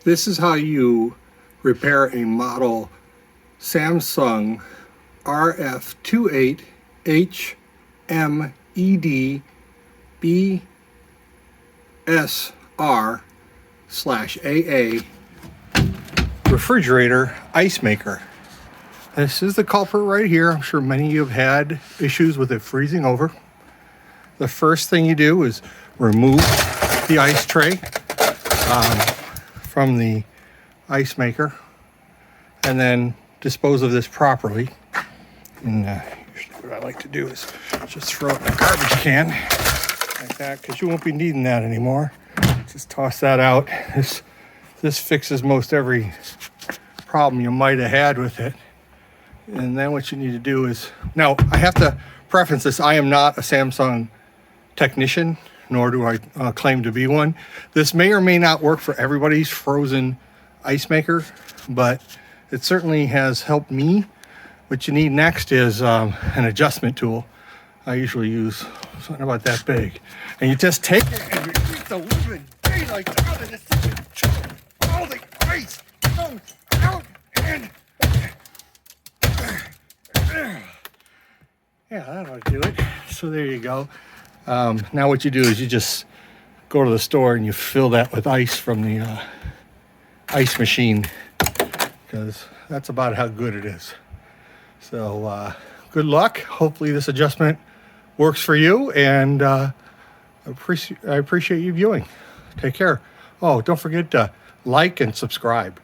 This is how you repair a model Samsung RF28HMEDBSR/AA refrigerator ice maker. This is the culprit right here. I'm sure many of you have had issues with it freezing over. The first thing you do is remove the ice tray from the ice maker and then dispose of this properly. And usually what I like to do is just throw it in a garbage can like that, because you won't be needing that anymore. Just toss that out. This fixes most every problem you might have had with it. And then what you need to do is, now I have to preference this, I am not a Samsung technician, nor do I claim to be one. This may or may not work for everybody's frozen ice maker, but it certainly has helped me. What you need next is an adjustment tool. I usually use something about that big. And you just take it and you beat the living daylights out of this thing and choke all the ice comes out and... Yeah, that ought to do it. So there you go. Now what you do is you just go to the store and you fill that with ice from the ice machine, because that's about how good it is. So good luck. Hopefully this adjustment works for you, and I appreciate you viewing. Take care. Oh, don't forget to like and subscribe.